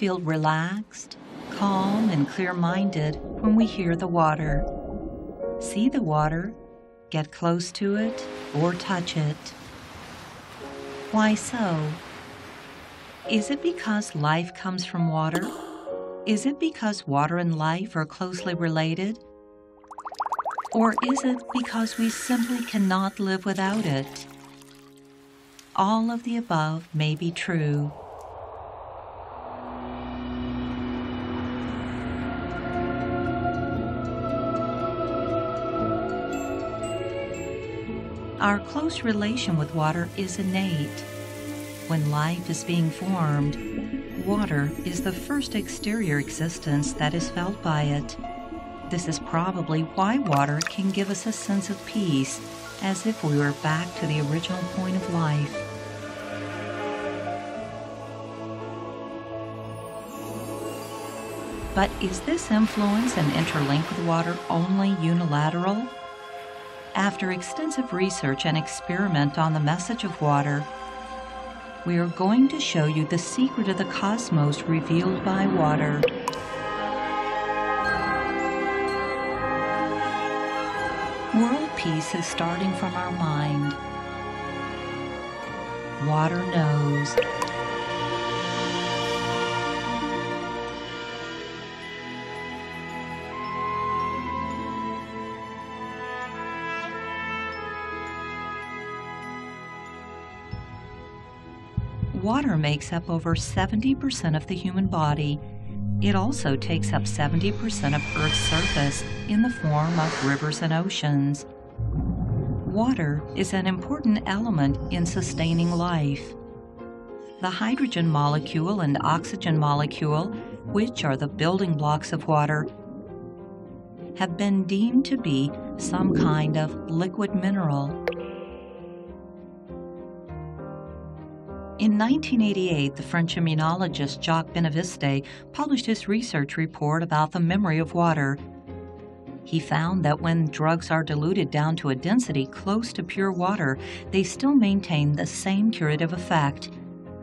feel relaxed, calm, and clear-minded when we hear the water, see the water, get close to it, or touch it. Why so? Is it because life comes from water? Is it because water and life are closely related? Or is it because we simply cannot live without it? All of the above may be true. Our close relation with water is innate. When life is being formed, water is the first exterior existence that is felt by it. This is probably why water can give us a sense of peace, as if we were back to the original point of life. But is this influence and interlink with water only unilateral? After extensive research and experiment on the message of water, we are going to show you the secret of the cosmos revealed by water. World peace is starting from our mind. Water knows. Water makes up over 70% of the human body. It also takes up 70% of Earth's surface in the form of rivers and oceans. Water is an important element in sustaining life. The hydrogen molecule and oxygen molecule, which are the building blocks of water, have been deemed to be some kind of liquid mineral. In 1988, the French immunologist Jacques Benaviste published his research report about the memory of water. He found that when drugs are diluted down to a density close to pure water, they still maintain the same curative effect.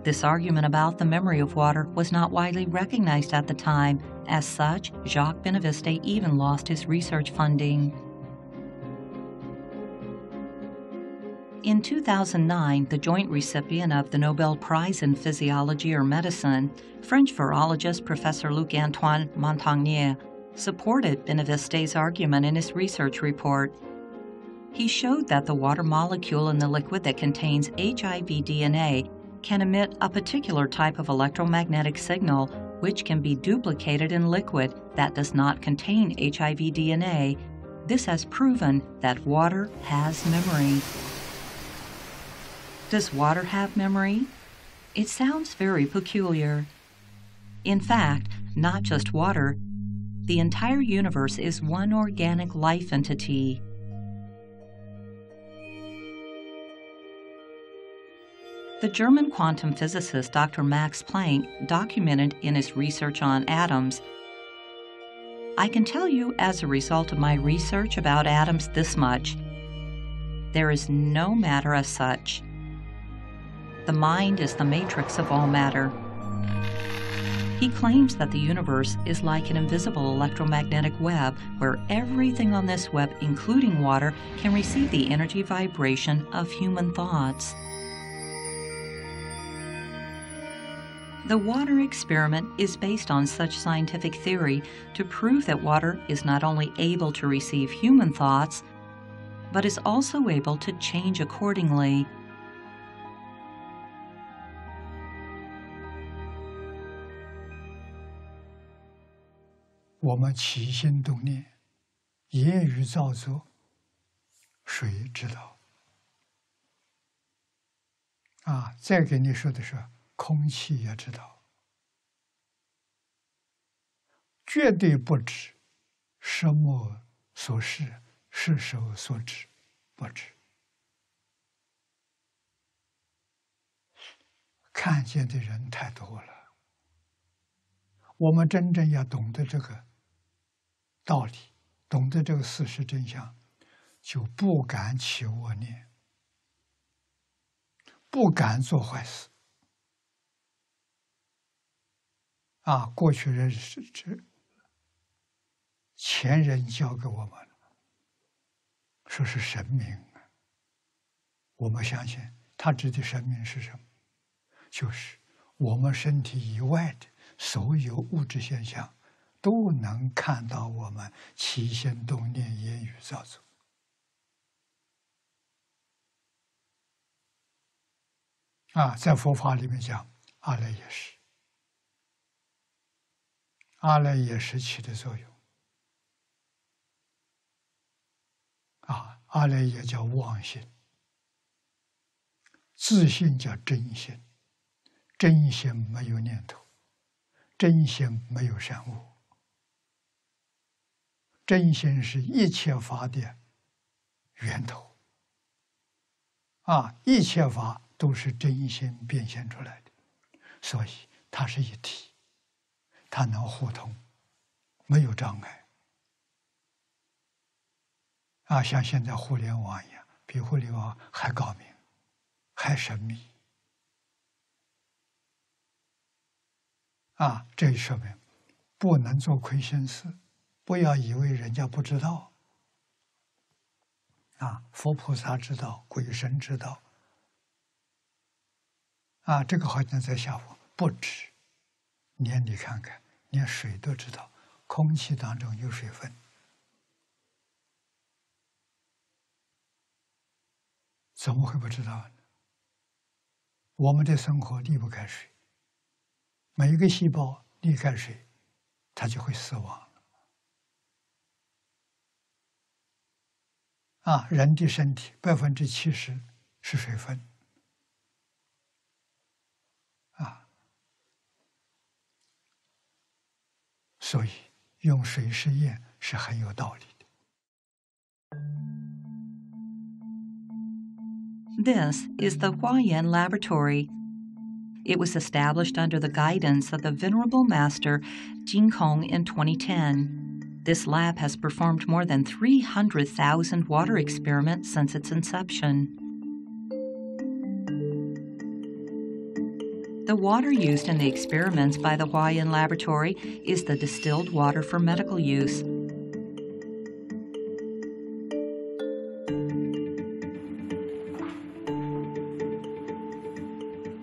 This argument about the memory of water was not widely recognized at the time. As such, Jacques Benaviste even lost his research funding. In 2009, the joint recipient of the Nobel Prize in Physiology or Medicine, French virologist Professor Luc-Antoine Montagnier, supported Benaviste's argument in his research report. He showed that the water molecule in the liquid that contains HIV DNA can emit a particular type of electromagnetic signal which can be duplicated in liquid that does not contain HIV DNA. This has proven that water has memory. Does water have memory? It sounds very peculiar. In fact, not just water, the entire universe is one organic life entity. The German quantum physicist Dr. Max Planck documented in his research on atoms, "I can tell you as a result of my research about atoms this much. There is no matter as such. The mind is the matrix of all matter." He claims that the universe is like an invisible electromagnetic web where everything on this web, including water, can receive the energy vibration of human thoughts. The water experiment is based on such scientific theory to prove that water is not only able to receive human thoughts, but is also able to change accordingly. "我们起心动念，言语造作，谁知道？"再给你说的是，空气也知道，绝对不知什么所示，是手所指，不知。看见的人太多了，我们真正要懂得这个道理，懂得这个事实真相，就不敢起恶念，不敢做坏事。过去人前人教给我们，说是神明。我们相信他指的神明是什么？就是我们身体以外的所有物质现象，都能看到我们起心动念、言语造作。在佛法里面讲，阿赖耶识，阿赖耶识起的作用。阿赖耶叫妄心，自信叫真心，真心没有念头，真心没有善恶，真心是一切法的源头。一切法都是真心变现出来的，所以它是一体，它能互通，没有障碍。像现在互联网一样，比互联网还高明，还神秘。这说明不能做亏心事，不要以为人家不知道。佛菩萨知道，鬼神知道。这个好像在吓我，不止，连你看看，连水都知道，空气当中有水分。怎么会不知道呢？我们的生活离不开水，每一个细胞离开水，它就会死亡了。人的身体70%是水分。所以用水试验是很有道理的。This is the Huayan Laboratory. It was established under the guidance of the Venerable Master Jingkong in 2010. This lab has performed more than 300,000 water experiments since its inception. The water used in the experiments by the Huayan Laboratory is the distilled water for medical use.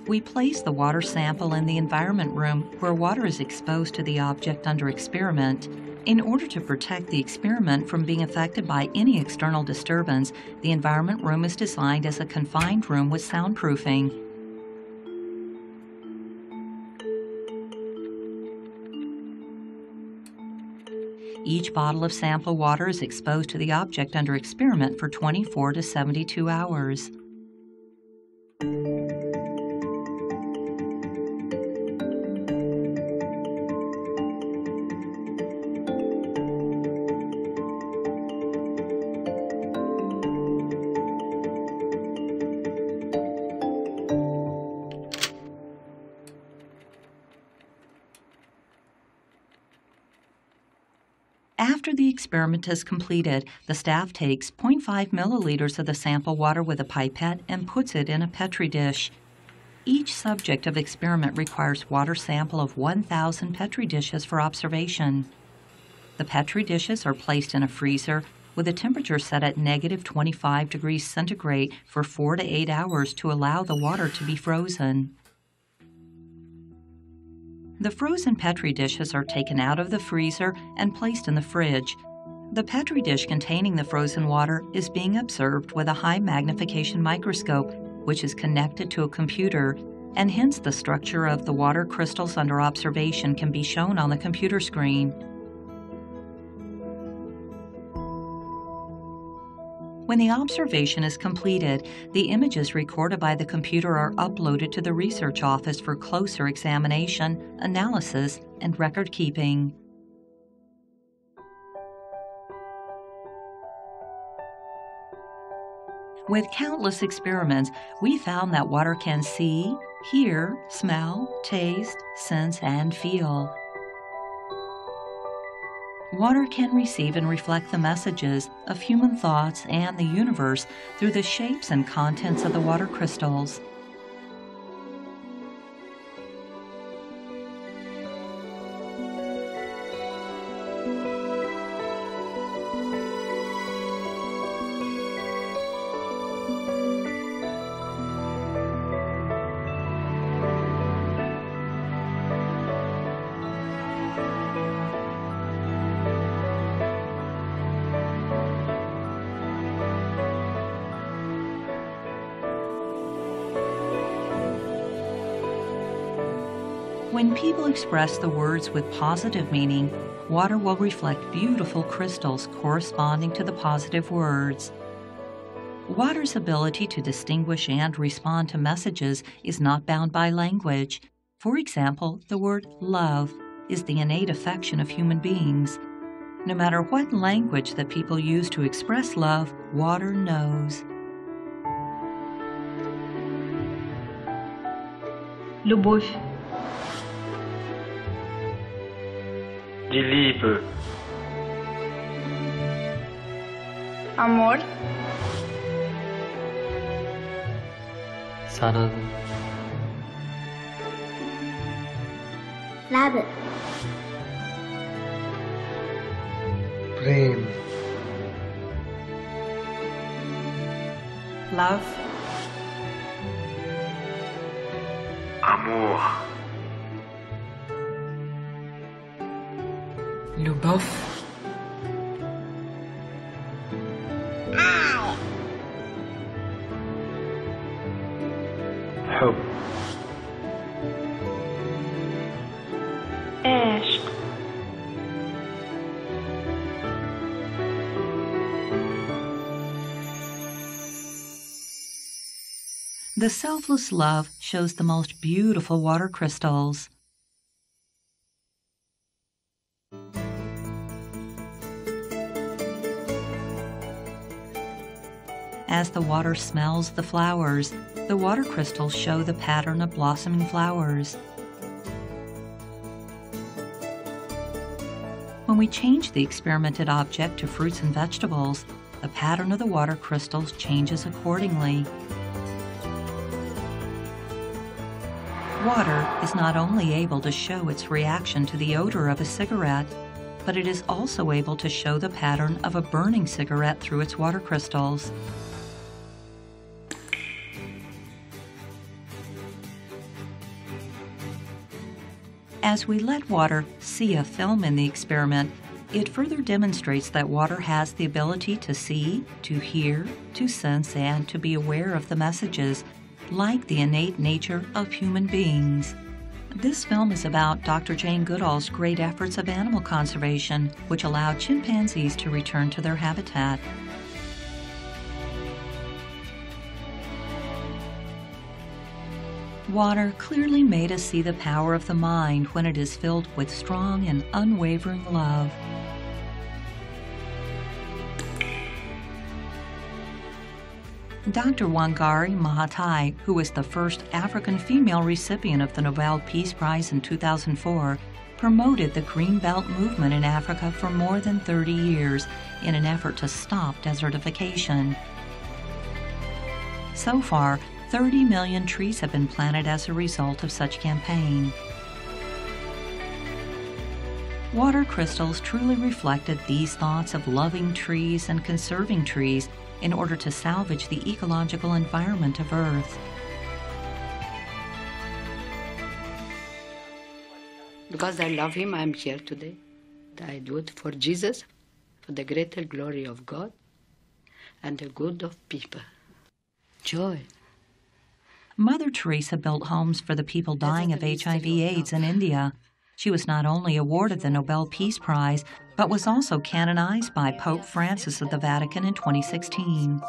We place the water sample in the environment room where water is exposed to the object under experiment. In order to protect the experiment from being affected by any external disturbance, the environment room is designed as a confined room with soundproofing. Each bottle of sample water is exposed to the object under experiment for 24 to 72 hours. After the experiment is completed, the staff takes 0.5 milliliters of the sample water with a pipette and puts it in a Petri dish. Each subject of experiment requires water sample of 1,000 Petri dishes for observation. The Petri dishes are placed in a freezer with a temperature set at -25 degrees centigrade for 4 to 8 hours to allow the water to be frozen. The frozen Petri dishes are taken out of the freezer and placed in the fridge. The Petri dish containing the frozen water is being observed with a high magnification microscope, which is connected to a computer, and hence the structure of the water crystals under observation can be shown on the computer screen. When the observation is completed, the images recorded by the computer are uploaded to the research office for closer examination, analysis, and record keeping. With countless experiments, we found that water can see, hear, smell, taste, sense, and feel. Water can receive and reflect the messages of human thoughts and the universe through the shapes and contents of the water crystals. When people express the words with positive meaning, water will reflect beautiful crystals corresponding to the positive words. Water's ability to distinguish and respond to messages is not bound by language. For example, the word love is the innate affection of human beings. No matter what language that people use to express love, water knows. Любовь. Die Liebe. Amor. 사랑. Love. Prem. Love. Amor. Любовь. حب. عشق. The selfless love shows the most beautiful water crystals. As the water smells the flowers, the water crystals show the pattern of blossoming flowers. When we change the experimented object to fruits and vegetables, the pattern of the water crystals changes accordingly. Water is not only able to show its reaction to the odor of a cigarette, but it is also able to show the pattern of a burning cigarette through its water crystals. As we let water see a film in the experiment, it further demonstrates that water has the ability to see, to hear, to sense, and to be aware of the messages, like the innate nature of human beings. This film is about Dr. Jane Goodall's great efforts of animal conservation, which allowed chimpanzees to return to their habitat. Water clearly made us see the power of the mind when it is filled with strong and unwavering love. Dr. Wangari Maathai, who was the first African female recipient of the Nobel Peace Prize in 2004, promoted the Green Belt movement in Africa for more than 30 years in an effort to stop desertification. So far, 30 million trees have been planted as a result of such campaign. Water crystals truly reflected these thoughts of loving trees and conserving trees in order to salvage the ecological environment of Earth. Because I love him, I'm here today. I do it for Jesus, for the greater glory of God and the good of people. Joy. Mother Teresa built homes for the people dying of HIV/AIDS in India. She was not only awarded the Nobel Peace Prize, but was also canonized by Pope Francis of the Vatican in 2016.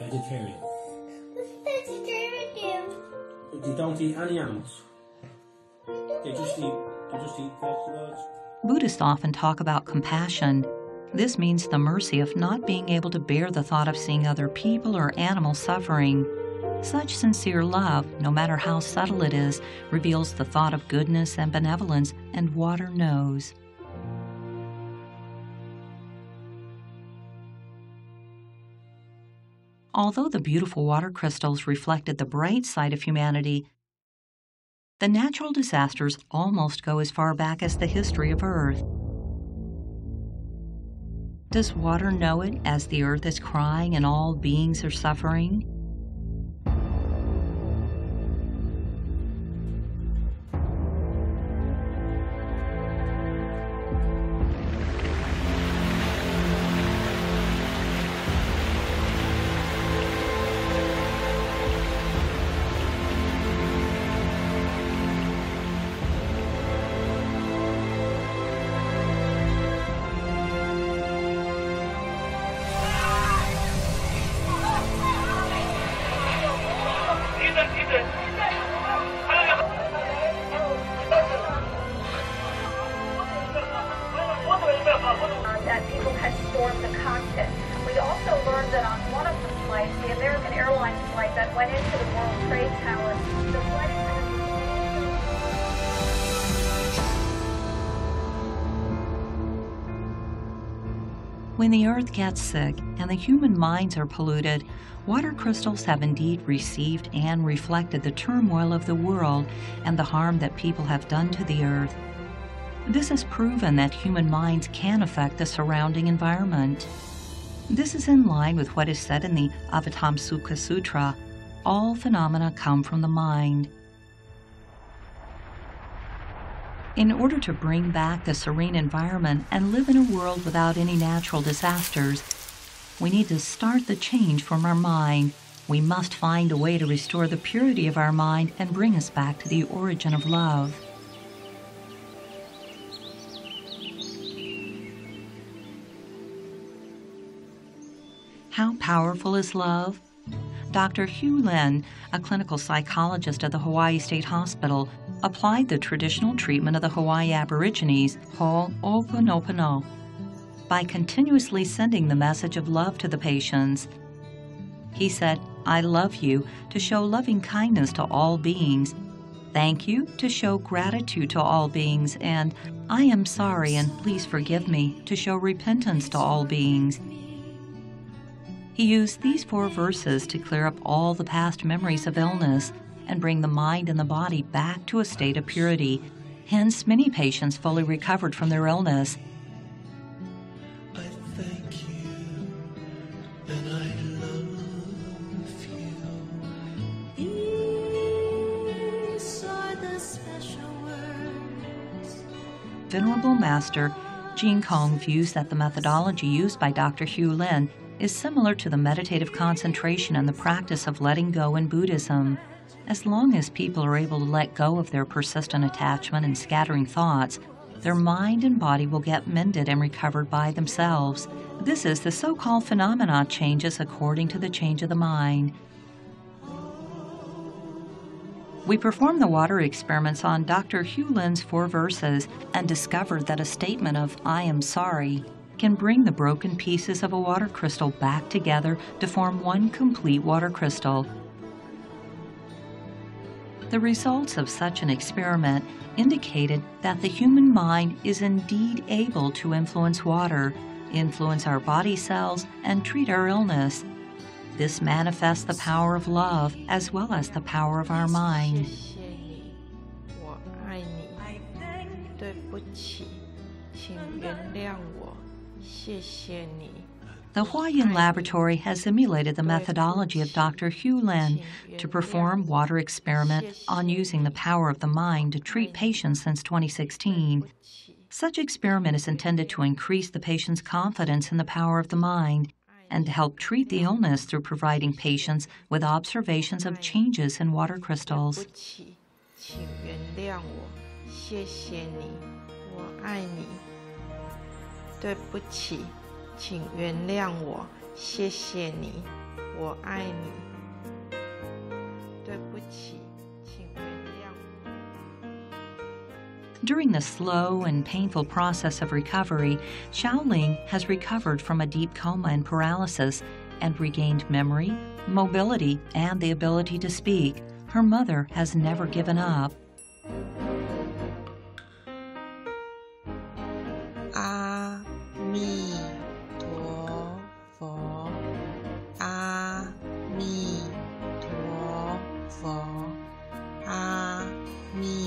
Vegetarian. You don't eat any animals. You just eat vegetables. Buddhists often talk about compassion. This means the mercy of not being able to bear the thought of seeing other people or animals suffering. Such sincere love, no matter how subtle it is, reveals the thought of goodness and benevolence, and water knows. Although the beautiful water crystals reflected the bright side of humanity, The natural disasters almost go as far back as the history of Earth. Does water know it as the earth is crying and all beings are suffering? That people had stormed the cockpit. We also learned that on one of the flights, the American Airlines flight that went into the World Trade Tower, the flight attendant... When the earth gets sick and the human minds are polluted, water crystals have indeed received and reflected the turmoil of the world and the harm that people have done to the earth. This has proven that human minds can affect the surrounding environment. This is in line with what is said in the Avatamsukha Sutra: all phenomena come from the mind. In order to bring back the serene environment and live in a world without any natural disasters, we need to start the change from our mind. We must find a way to restore the purity of our mind and bring us back to the origin of love. How powerful is love? Dr. Hugh Lin, a clinical psychologist at the Hawaii State Hospital, applied the traditional treatment of the Hawaii Aborigines, Ho'oponopono, by continuously sending the message of love to the patients. He said, "I love you," to show loving kindness to all beings, "Thank you," to show gratitude to all beings, and "I am sorry and please forgive me," to show repentance to all beings. He used these 4 verses to clear up all the past memories of illness and bring the mind and the body back to a state of purity. Hence, many patients fully recovered from their illness. I thank you and I love you. These are the special words. Venerable Master Jing Kong views that the methodology used by Dr. Hugh Lin is similar to the meditative concentration and the practice of letting go in Buddhism. As long as people are able to let go of their persistent attachment and scattering thoughts, their mind and body will get mended and recovered by themselves. This is the so-called phenomena changes according to the change of the mind. We performed the water experiments on Dr. Hugh Lin's 4 verses and discovered that a statement of "I am sorry" can bring the broken pieces of a water crystal back together to form one complete water crystal. The results of such an experiment indicated that the human mind is indeed able to influence water, influence our body cells, and treat our illness. This manifests the power of love as well as the power of our mind. The Hawaiian Laboratory has emulated the methodology of Dr. Hugh Lin to perform water experiment on using the power of the mind to treat patients since 2016. Such experiment is intended to increase the patient's confidence in the power of the mind and to help treat the illness through providing patients with observations of changes in water crystals. During the slow and painful process of recovery, Xiaoling has recovered from a deep coma and paralysis and regained memory, mobility, and the ability to speak. Her mother has never given up. Ah, me.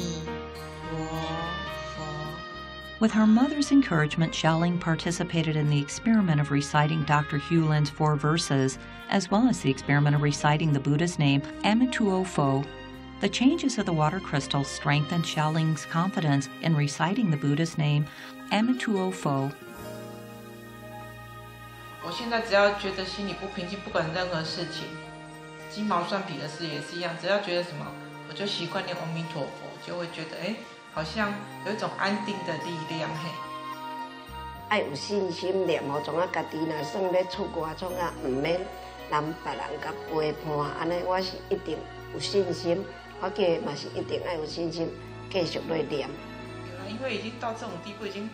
With her mother's encouragement, Xiaoling participated in the experiment of reciting Dr. Hu Lin's 4 verses, as well as the experiment of reciting the Buddha's name, Amituo Fo. The changes of the water crystals strengthened Xiaoling's confidence in reciting the Buddha's name, Amituo Fo. 我现在只要觉得心里不平静，不管任何事情，鸡毛蒜皮的事也是一样，只要觉得什么，我就习惯念阿弥陀佛，就会觉得好像有一种安定的力量嘿。爱有信心念吼，从家己若算要出外创啊，唔免人别人甲陪伴，安尼我是一定有信心，我家嘛是一定爱有信心，继续来念。因为已经到这种地步，已经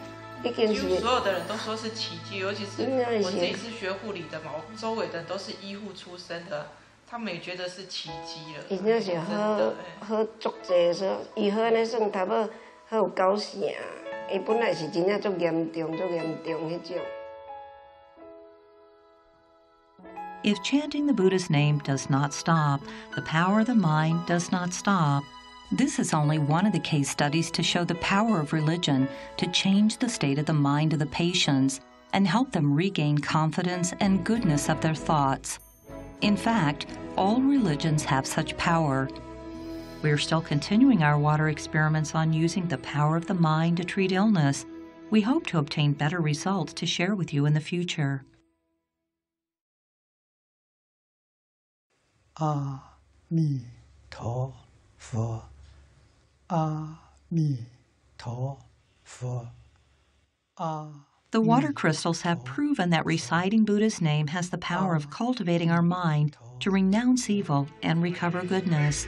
是所有的人都说是奇迹，尤其是我自己是学护理的嘛，我周围的人都是医护出身的，他们也觉得是奇迹了。伊真是好足济，说伊好安尼算头尾好有够成，伊本来是真正足严重迄种。If chanting the Buddha's name does not stop, the power of the mind does not stop. This is only one of the case studies to show the power of religion to change the state of the mind of the patients and help them regain confidence and goodness of their thoughts. In fact, all religions have such power. We are still continuing our water experiments on using the power of the mind to treat illness. We hope to obtain better results to share with you in the future. 阿弥陀佛，阿弥陀佛，阿。The water crystals have proven that reciting Buddha's name has the power of cultivating our mind to renounce evil and recover goodness.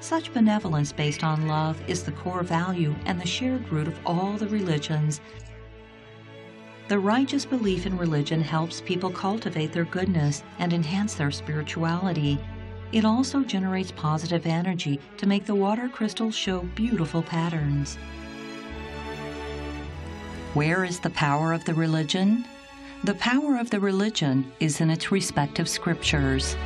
Such benevolence based on love is the core value and the shared root of all the religions. The righteous belief in religion helps people cultivate their goodness and enhance their spirituality. It also generates positive energy to make the water crystals show beautiful patterns. Where is the power of the religion? The power of the religion is in its respective scriptures.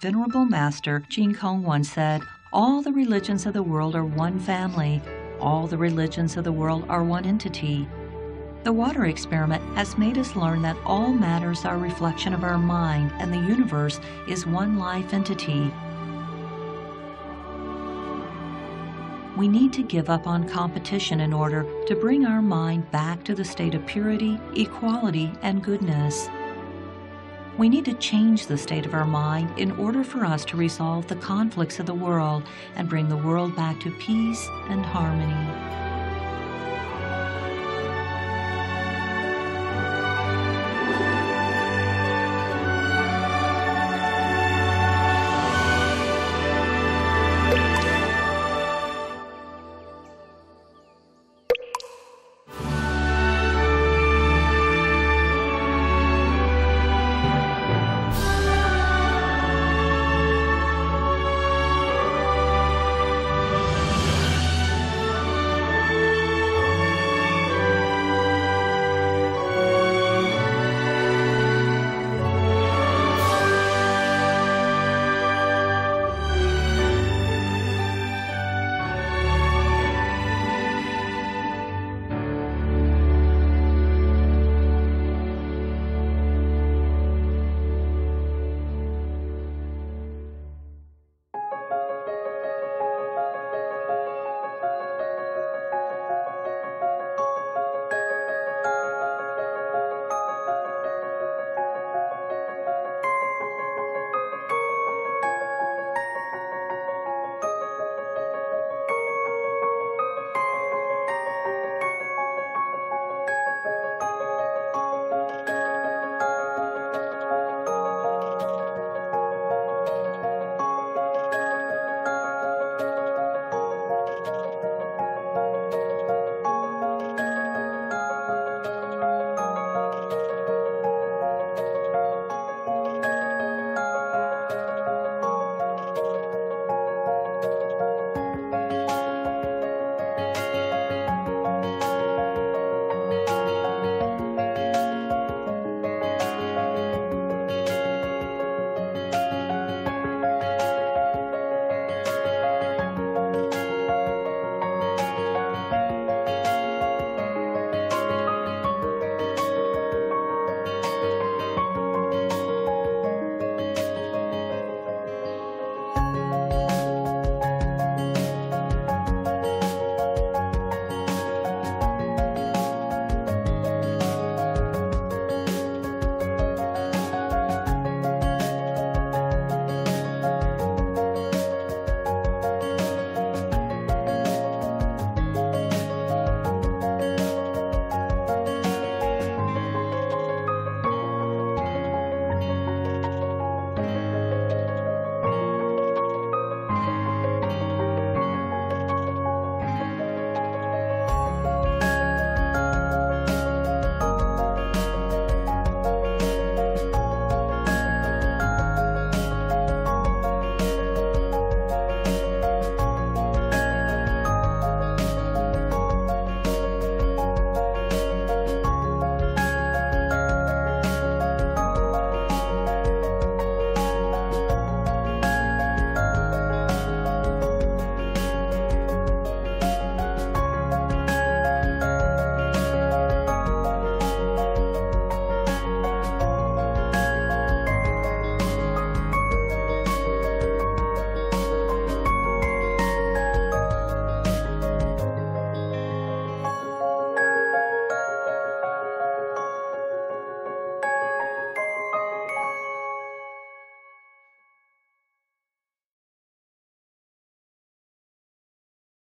Venerable Master Jin Kong once said, "All the religions of the world are one family. All the religions of the world are one entity." The water experiment has made us learn that all matters are a reflection of our mind and the universe is one life entity. We need to give up on competition in order to bring our mind back to the state of purity, equality, and goodness. We need to change the state of our mind in order for us to resolve the conflicts of the world and bring the world back to peace and harmony.